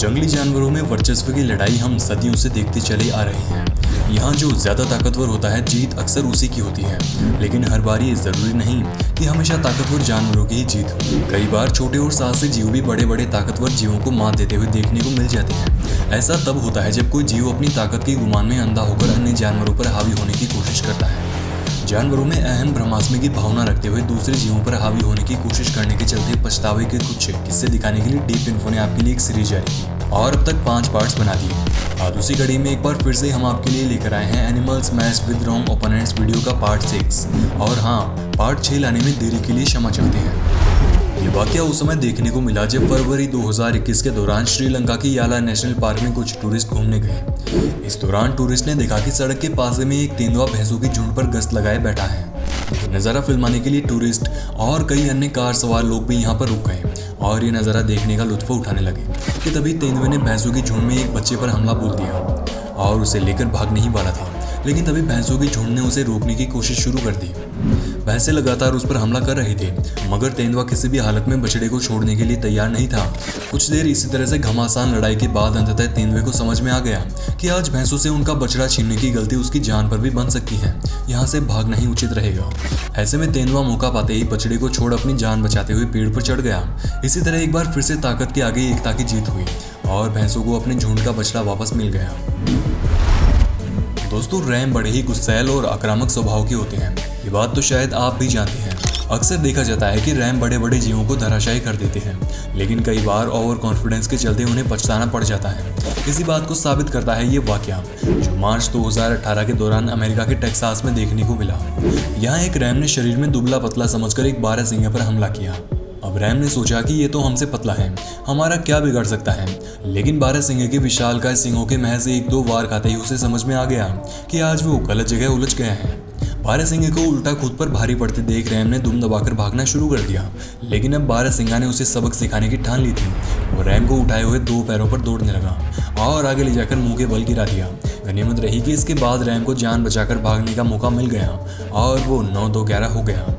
जंगली जानवरों में वर्चस्व की लड़ाई हम सदियों से देखते चले आ रहे हैं। यहाँ जो ज़्यादा ताकतवर होता है जीत अक्सर उसी की होती है, लेकिन हर बार ये ज़रूरी नहीं कि हमेशा ताकतवर जानवरों की ही जीत हो। कई बार छोटे और साहसी जीव भी बड़े बड़े ताकतवर जीवों को मात देते हुए देखने को मिल जाते हैं। ऐसा तब होता है जब कोई जीव अपनी ताकत के गुमान में अंधा होकर अन्य जानवरों पर हावी होने की कोशिश करता है। जानवरों में अहम ब्रह्मास्मि की भावना रखते हुए दूसरे जीवों पर हावी होने की कोशिश करने के चलते पछतावे के कुछ किस्से दिखाने के लिए डीप इन्फो ने आपके लिए एक सीरीज जारी की और अब तक 5 पार्ट्स बना दिए। आज उसी कड़ी में एक बार फिर से हम आपके लिए लेकर आए हैं animals match with wrong opponents video का पार्ट 6 और हाँ, पार्ट 6 लाने में देरी के लिए क्षमा चाहते हैं। ये वाकया उस समय देखने को मिला जब फरवरी 2021 के दौरान श्रीलंका की याला नेशनल पार्क में कुछ टूरिस्ट घूमने गए। इस दौरान टूरिस्ट ने देखा कि सड़क के पास में एक तेंदुआ भैंसों की झुंड पर गश्त लगाए बैठा है। नज़ारा फिल्माने के लिए टूरिस्ट और कई अन्य कार सवार लोग भी यहाँ पर रुक गए और ये नज़ारा देखने का लुत्फ उठाने लगे कि तभी तेंदुए ने भैंसों की झुंड में एक बच्चे पर हमला बोल दिया और उसे लेकर भागने ही वाला था, लेकिन तभी भैंसों की झुंड ने उसे रोकने की कोशिश शुरू कर दी। भैंसें लगातार उस पर हमला कर रही थी, मगर तेंदुआ किसी भी हालत में बछड़े को छोड़ने के लिए तैयार नहीं था। कुछ देर इसी तरह से घमासान लड़ाई के बाद अंततः तेंदुए को समझ में आ गया कि आज भैंसों से उनका बछड़ा छीनने की गलती उसकी जान पर भी बन सकती है। यहाँ से भागना ही उचित रहेगा। ऐसे में तेंदुआ मौका पाते ही बछड़े को छोड़ अपनी जान बचाते हुए पेड़ पर चढ़ गया। इसी तरह एक बार फिर से ताकत के आगे एकता की जीत हुई और भैंसों को अपने झुंड का बछड़ा वापस मिल गया। दोस्तों, रैम बड़े ही गुस्सैल और आक्रामक स्वभाव के होते हैं। ये बात तो शायद आप भी जानते हैं। अक्सर देखा जाता है कि रैम बड़े बड़े जीवों को धराशायी कर देते हैं, लेकिन कई बार ओवर कॉन्फिडेंस के चलते उन्हें पछताना पड़ जाता है। इसी बात को साबित करता है ये वाकया जो मार्च 2018 के दौरान अमेरिका के टेक्सास में देखने को मिला। यहाँ एक रैम ने शरीर में दुबला पतला समझकर एक बारहसिंगे पर हमला किया। अब रैम ने सोचा कि ये तो हमसे पतला है, हमारा क्या बिगड़ सकता है, लेकिन बारहसिंगे के विशालकाय सिंगों के महज 1-2 वार खाते ही उसे समझ में आ गया कि आज वो गलत जगह उलझ गया है। बारहसिंगे को उल्टा खुद पर भारी पड़ते देख रैम ने दुम दबाकर भागना शुरू कर दिया, लेकिन अब बारहसिंगा ने उसे सबक सिखाने की ठान ली थी। वो रैम को उठाए हुए 2 पैरों पर दौड़ने लगा और आगे ले जाकर मुंह के बल गिरा दिया। गनीमत रही कि इसके बाद रैम को जान बचाकर भागने का मौका मिल गया और वो 9-2-11 हो गया।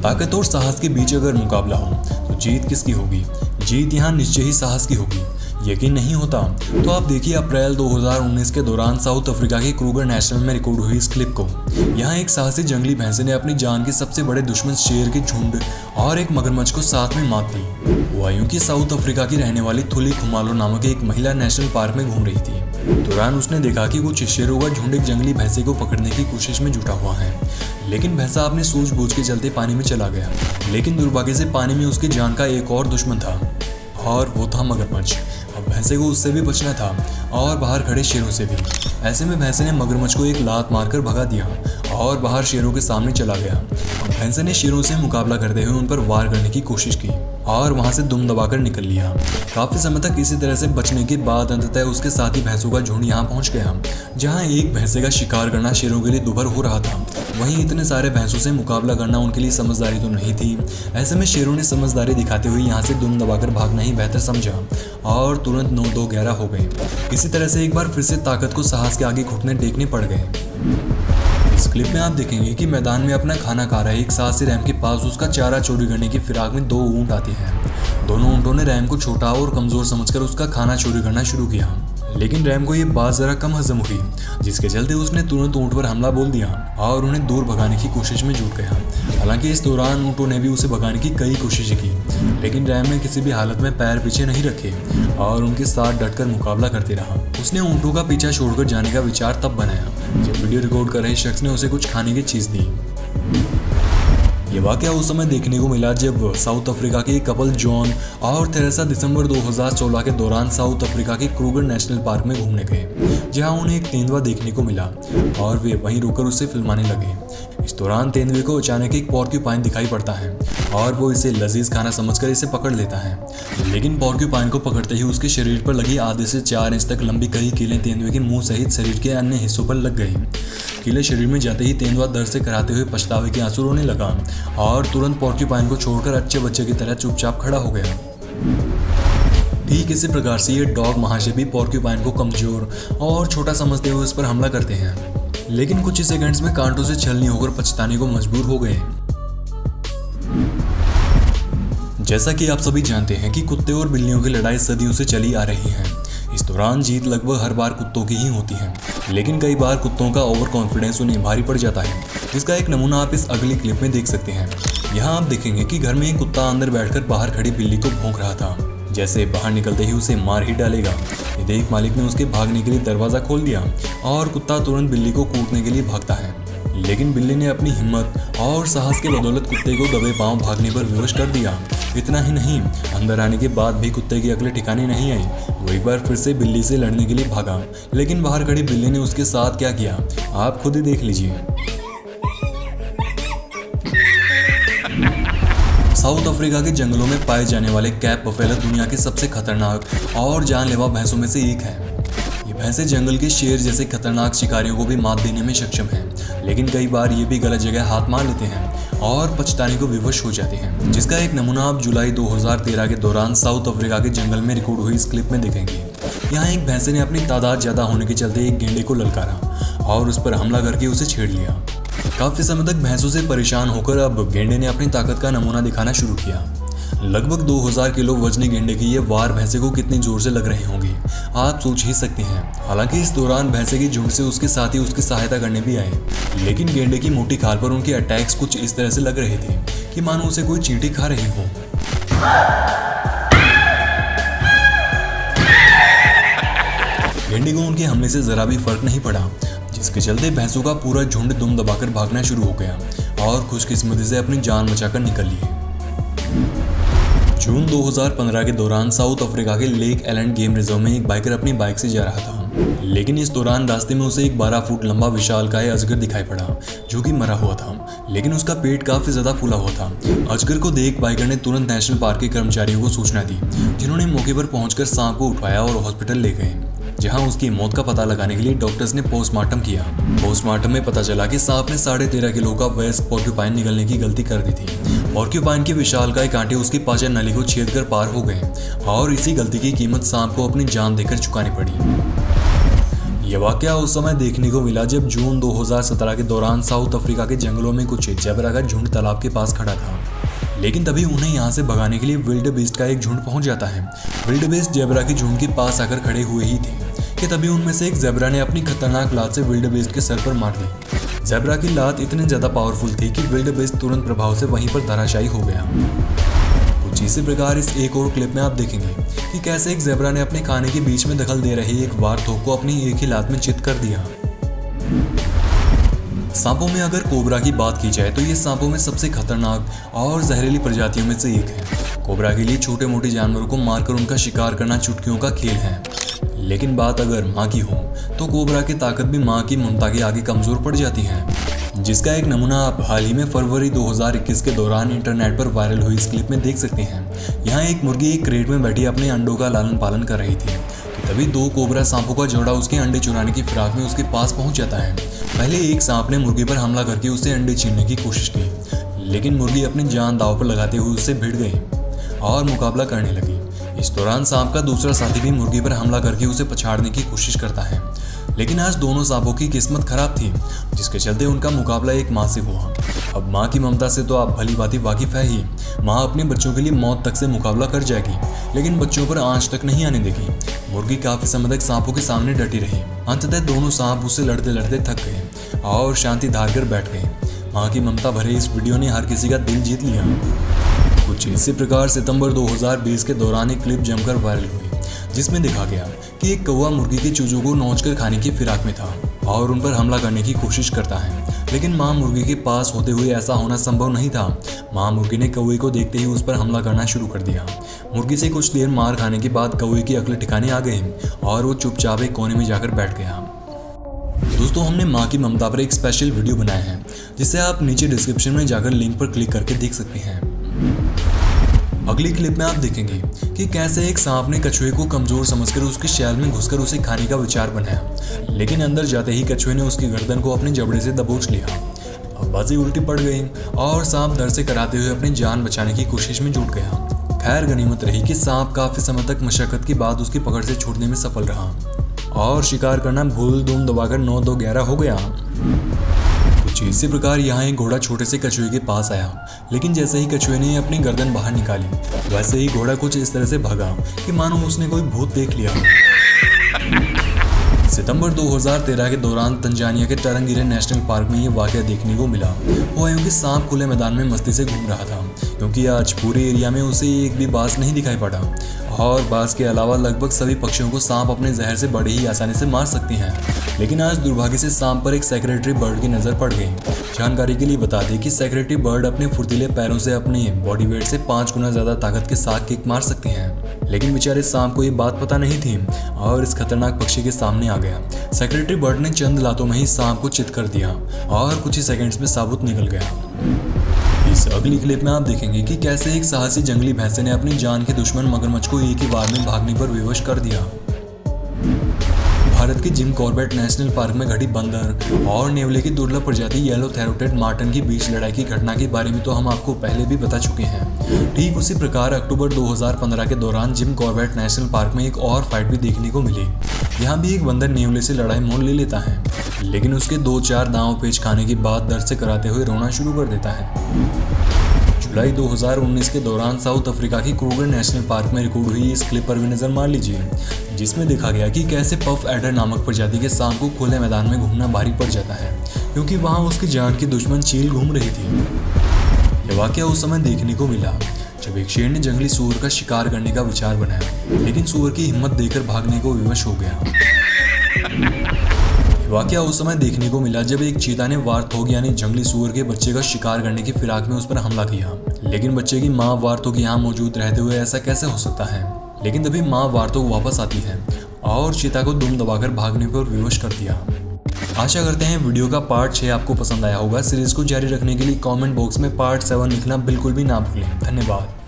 ताकत और साहस के बीच अगर मुकाबला हो तो जीत किसकी होगी? जीत यहाँ निश्चय ही साहस की होगी। यकीन नहीं होता तो आप देखिए अप्रैल 2019 के दौरान साउथ अफ्रीका के क्रूगर नेशनल में रिकॉर्ड हुई इस क्लिप को। यहाँ एक साहसी जंगली भैंसे ने अपनी जान के सबसे बड़े दुश्मन शेर के झुंड और एक मगरमच्छ को साथ में मात दी। हुआ यूं कि साउथ अफ्रीका की रहने वाली थुली खुमालो नामक एक महिला नेशनल पार्क में घूम रही थी। दौरान उसने देखा कि कुछ शेरों का झुंड एक जंगली भैंसे को पकड़ने की कोशिश में जुटा हुआ है, लेकिन भैंसा अपने सूझबूझ के चलते पानी में चला गया। लेकिन दुर्भाग्य से पानी में उसकी जान का एक और दुश्मन था और वो था मगरमच्छ। अब भैंसे को उससे भी बचना था और बाहर खड़े शेरों से भी। ऐसे में भैंसे ने मगरमच्छ को एक लात मारकर भगा दिया और बाहर शेरों के सामने चला गया। भैंसे ने शेरों से मुकाबला करते हुए उन पर वार करने की कोशिश की और वहां से दुम दबाकर निकल लिया। काफी समय तक इसी तरह से बचने के बाद अंततः उसके साथी भैंसों का झुंड यहाँ पहुंच गया, जहां एक भैंसे का शिकार करना शेरों के लिए दुभर हो रहा था। वहीं इतने सारे भैंसों से मुकाबला करना उनके लिए समझदारी तो नहीं थी। ऐसे में शेरों ने समझदारी दिखाते हुए यहाँ से दुम दबाकर भागना ही बेहतर समझा और तुरंत 9-2-11 हो गए। इसी तरह से एक बार फिर से ताकत को साहस के आगे घुटने टेकने पड़ गए। इस क्लिप में आप देखेंगे कि मैदान में अपना खाना खा रहे एक साहसी रैम के पास उसका चारा चोरी करने की फिराक में 2 ऊंट आते हैं। दोनों ऊंटों ने रैम को छोटा और कमजोर समझकर उसका खाना चोरी करना शुरू किया, लेकिन रैम को ये बात जरा कम हजम हुई, जिसके चलते उसने तुरंत ऊंट पर हमला बोल दिया और उन्हें दूर भगाने की कोशिश में जुट गया। हालांकि इस दौरान ऊंटों ने भी उसे भगाने की कई कोशिशें की, लेकिन रैम ने किसी भी हालत में पैर पीछे नहीं रखे और उनके साथ डटकर मुकाबला करते रहा। उसने ऊंटों का पीछा छोड़कर जाने का विचार तब बनाया जब वीडियो रिकॉर्ड कर रहे शख्स ने उसे कुछ खाने की चीज दी। ये वाकया उस समय देखने को मिला जब साउथ अफ्रीका के कपल जॉन और थेरेसा दिसंबर 2016 के दौरान साउथ अफ्रीका के क्रूगर नेशनल पार्क में घूमने गए, जहां उन्हें एक तेंदुआ देखने को मिला और वे वहीं रुककर उसे फिल्माने लगे। इस दौरान तेंदुए को अचानक एक पोर्क्यूपाइन दिखाई पड़ता है और वो इसे लजीज खाना समझकर इसे पकड़ लेता है, लेकिन पोर्क्यूपाइन को पकड़ते ही उसके शरीर पर लगी आधे से 4 इंच तक लंबी कई कीलें तेंदुए के मुंह सहित शरीर के अन्य हिस्सों पर लग गई। कीले शरीर में जाते ही तेंदुआ दर्द से कराते हुए पछतावे के आंसू रोने लगा और तुरंत पोर्क्यूपाइन को छोड़कर अच्छे बच्चे की तरह चुपचाप खड़ा हो गया। ठीक इसी प्रकार से ये डॉग महाशय भी पोर्क्यूपाइन को कमजोर और छोटा समझते हुए उस पर हमला करते हैं, लेकिन कुछ ही सेकंड्स में कांटों से छलनी होकर पछताने को मजबूर हो गए। जैसा कि आप सभी जानते हैं कि कुत्ते और बिल्लियों की लड़ाई सदियों से चली आ रही है। इस दौरान जीत लगभग हर बार कुत्तों की ही होती है, लेकिन कई बार कुत्तों का ओवर कॉन्फिडेंस उन्हें भारी पड़ जाता है, जिसका एक नमूना आप इस अगली क्लिप में देख सकते हैं। यहाँ आप देखेंगे कि घर में एक कुत्ता अंदर बैठकर बाहर खड़ी बिल्ली को भौंक रहा था, जैसे बाहर निकलते ही उसे मार ही डालेगा। ये देख मालिक ने उसके भागने के लिए दरवाजा खोल दिया और कुत्ता तुरंत बिल्ली को कूटने के लिए भागता है, लेकिन बिल्ली ने अपनी हिम्मत और साहस के बदौलत कुत्ते को दबे पांव भागने पर विवश कर दिया। इतना ही नहीं, अंदर आने के बाद भी कुत्ते की अकल ठिकाने नहीं आई। वो एक बार फिर से बिल्ली से लड़ने के लिए भागा, लेकिन बाहर खड़ी बिल्ली ने उसके साथ क्या किया आप खुद ही देख लीजिए। साउथ अफ्रीका के जंगलों में पाए जाने वाले कैप बफेलो दुनिया के सबसे खतरनाक और जानलेवा भैंसों में से एक है। ये भैंसें जंगल के शेर जैसे खतरनाक शिकारियों को भी मात देने में सक्षम हैं, लेकिन कई बार ये भी गलत जगह हाथ मार लेते हैं और पछताने को विवश हो जाते हैं, जिसका एक नमूना आप जुलाई 2013 के दौरान साउथ अफ्रीका के जंगल में रिकॉर्ड हुई इस क्लिप में देखेंगे। यहाँ एक भैंसे ने अपनी तादाद ज्यादा होने के चलते एक गेंडे को ललकारा और उस पर हमला करके उसे छेड़ लिया। काफी समय तक भैंसों से परेशान होकर अब गेंडे ने अपनी ताकत का नमूना दिखाना शुरू किया। लगभग 2000 किलो वजनी गेंडे की ये वार भैंसे को कितनी जोर से लग रहे होंगे आप सोच ही सकते हैं। हालांकि इस दौरान भैंसे की झुंड से उसके साथी उसकी सहायता करने भी आए, लेकिन गेंडे की मोटी खाल पर उनके अटैक्स कुछ इस तरह से लग रहे थे कि मानो उसे कोई चींटी खा रही हो। गेंडे को उनके हमले से जरा भी फर्क नहीं पड़ा, जिसके चलते भैंसों का पूरा झुंड दुम दबाकर भागना शुरू हो गया और खुशकिस्मती से अपनी जान बचाकर निकल लिए। जून 2015 के दौरान साउथ अफ्रीका के लेक एलैंड गेम रिजर्व में एक बाइकर अपनी बाइक से जा रहा था, लेकिन इस दौरान रास्ते में उसे एक 12 फुट लंबा विशालकाय अजगर दिखाई पड़ा जो कि मरा हुआ था, लेकिन उसका पेट काफी ज्यादा फूला हुआ था। अजगर को देख बाइकर ने तुरंत नेशनल पार्क के कर्मचारियों को सूचना दी, जिन्होंने मौके पर पहुंचकर सांप को उठवाया और हॉस्पिटल ले गए, जहां उसकी मौत का पता लगाने के लिए डॉक्टर्स ने पोस्टमार्टम किया। पोस्टमार्टम में पता चला कि सांप ने 13.5 किलो का वयस्क पोर्क्यूपाइन निगलने की गलती कर दी थी। पोर्क्यूपाइन के विशालकाय कांटे उसकी पाचन नली को छेद कर पार हो गए और इसी गलती की कीमत सांप को अपनी जान देकर चुकानी पड़ी। यह वाकया उस समय देखने को मिला जब जून 2017 के दौरान साउथ अफ्रीका के जंगलों में कुछ जेब्रा का झुंड तालाब के पास खड़ा था, लेकिन तभी उन्हें यहाँ से भगाने के लिए विल्ड बीस्ट का एक झुंड पहुंच जाता है। विल्ड बीस्ट जेब्रा की झुंड के पास आकर खड़े हुए ही थे कि तभी उनमें से एक जेब्रा ने अपनी खतरनाक लात से विल्ड बीस्ट के सर पर मार दी। जेब्रा की लात इतनी ज्यादा पावरफुल थी कि विल्ड बीस्ट तुरंत प्रभाव से वहीं पर धराशायी हो गया। कुछ इसी प्रकार इस एक और क्लिप में आप देखेंगे कि कैसे एक जेब्रा ने अपने खाने के बीच में दखल दे रहे एक वारथोक को अपनी एक ही लात में चित कर दिया। सांपों में अगर कोबरा की बात की जाए तो ये सांपों में सबसे खतरनाक और जहरीली प्रजातियों में से एक है। कोबरा के लिए छोटे मोटे जानवरों को मारकर उनका शिकार करना चुटकियों का खेल है, लेकिन बात अगर माँ की हो तो कोबरा की ताकत भी माँ की ममता के आगे कमजोर पड़ जाती है, जिसका एक नमूना आप हाल ही में फरवरी 2021 के दौरान इंटरनेट पर वायरल हुई इस क्लिप में देख सकते हैं। यहाँ एक मुर्गी एक क्रेट में बैठी अपने अंडों का लालन पालन कर रही थी कि तभी 2 कोबरा सांपों का जोड़ा उसके अंडे चुराने की फिराक में उसके पास पहुंच जाता है। पहले एक सांप ने मुर्गी पर हमला करके उससे अंडे छीनने की कोशिश की, लेकिन मुर्गी अपनी जान दांव पर लगाते हुए उससे भिड़ गई और मुकाबला करने लगी। इस दौरान सांप का दूसरा साथी भी मुर्गी पर हमला करके उसे पछाड़ने की कोशिश करता है, लेकिन आज दोनों सांपों की किस्मत खराब थी, जिसके चलते उनका मुकाबला एक माँ से हुआ। अब माँ की ममता से तो आप भली भांति वाकिफ है ही। माँ अपने बच्चों के लिए मौत तक से मुकाबला कर जाएगी, लेकिन बच्चों पर आंच तक नहीं आने देगी। मुर्गी काफी समय तक सांपों के सामने डटी रही। अंततः दोनों सांप उससे लड़ते लड़ते थक गए और शांति धार कर बैठ गए। माँ की ममता भरे इस वीडियो ने हर किसी का दिल जीत लिया। कुछ इसी प्रकार सितंबर 2020 के दौरान एक क्लिप जमकर वायरल हुई, जिसमें देखा गया कि एक कौवा मुर्गी के चूजों को नोचकर खाने की फिराक में था और उन पर हमला करने की कोशिश करता है, लेकिन मां मुर्गी के पास होते हुए ऐसा होना संभव नहीं था। मां मुर्गी ने कौवे को देखते ही उस पर हमला करना शुरू कर दिया। मुर्गी से कुछ देर मार खाने के बाद कौवे की अकल ठिकाने आ गई और वो चुपचाप एक कोने में जाकर बैठ गया। दोस्तों, हमने माँ की ममता पर एक स्पेशल वीडियो बनाया है, जिसे आप नीचे डिस्क्रिप्शन में जाकर लिंक पर क्लिक करके देख सकते हैं। अगली क्लिप में आप देखेंगे कि कैसे एक सांप ने कछुए को कमजोर समझकर उसके शैल में घुसकर उसे खाने का विचार बनाया, लेकिन अंदर जाते ही कछुए ने उसकी गर्दन को अपने जबड़े से दबोच लिया। अब बाजी उल्टी पड़ गई और सांप डर से कराते हुए अपनी जान बचाने की कोशिश में जुट गया। खैर गनीमत रही कि सांप काफी समय तक मशक्कत के बाद उसकी पकड़ से छूटने में सफल रहा और शिकार करना भूल धूम दबाकर 9-2-11 हो गया। कुछ इसी प्रकार यहाँ एक घोड़ा छोटे से कछुए के पास आया, लेकिन जैसे ही कछुए ने अपनी गर्दन बाहर निकाली वैसे ही घोड़ा कुछ इस तरह से भागा कि मानो उसने कोई भूत देख लिया। सितंबर 2013 के दौरान तंजानिया के तरंगिरे नेशनल पार्क में ये वाकया देखने को मिला। वो यूं कि सांप खुले मैदान में मस्ती से घूम रहा था, क्योंकि आज पूरे एरिया में उसे एक भी बाज नहीं दिखाई पड़ा और बाज के अलावा लगभग सभी पक्षियों को सांप अपने जहर से बड़े ही आसानी से मार सकती हैं। लेकिन आज दुर्भाग्य से सांप पर एक सेक्रेटरी बर्ड की नज़र पड़ गई। जानकारी के लिए बता दें कि सेक्रेटरी बर्ड अपने फुर्तीले पैरों से अपने बॉडी वेट से 5 गुना ज़्यादा ताकत के साथ किक मार सकती हैं। लेकिन बेचारे सांप को ये बात पता नहीं थी और इस खतरनाक पक्षी के सामने आ गया। सेक्रेटरी बर्ड ने चंद लातों में ही सांप को चित कर दिया और कुछ ही सेकंड्स में साबुत निकल गया। इस अगली क्लिप में आप देखेंगे कि कैसे एक साहसी जंगली भैंसे ने अपनी जान के दुश्मन मगरमच्छ को एक ही बार में भागने पर विवश कर दिया। भारत के जिम कॉर्बेट नेशनल पार्क में घटी बंदर और नेवले की दुर्लभ प्रजाति येलो थैरोटेड मार्टन की बीच लड़ाई की घटना के बारे में तो हम आपको पहले भी बता चुके हैं। ठीक उसी प्रकार अक्टूबर 2015 के दौरान जिम कॉर्बेट नेशनल पार्क में एक और फाइट भी देखने को मिली। यहाँ भी एक बंदर नेवले से लड़ाई मोल ले लेता है, लेकिन उसके 2-4 दांव पेच खाने के बाद दर्द से कराते हुए रोना शुरू कर देता है। जुलाई 2019 के दौरान साउथ अफ्रीका की क्रूगर नेशनल पार्क में रिकॉर्ड हुई इस क्लिप पर भी नजर मार लीजिए, जिसमें देखा गया कि कैसे पफ एडर नामक प्रजाति के सांप को खुले मैदान में घूमना भारी पड़ जाता है, क्योंकि वहां उसकी जान की दुश्मन चील घूम रही थी। यह वाकया उस समय देखने को मिला जब एक शेर ने जंगली सूअर का शिकार करने का विचार बनाया, लेकिन सूअर की हिम्मत देकर भागने को विवश हो गया। वाकया उस समय देखने को मिला जब एक चीता ने वार्थोग यानी जंगली सूअर के बच्चे का शिकार करने की फिराक में उस पर हमला किया, लेकिन बच्चे की मां वार्थोग यहाँ मौजूद रहते हुए ऐसा कैसे हो सकता है। लेकिन तभी मां वार्थोग वापस आती है और चीता को दुम दबाकर भागने पर विवश कर दिया। आशा करते हैं वीडियो का पार्ट 6 आपको पसंद आया होगा। सीरीज को जारी रखने के लिए कमेंट बॉक्स में पार्ट 7 लिखना बिल्कुल भी ना भूलें। धन्यवाद।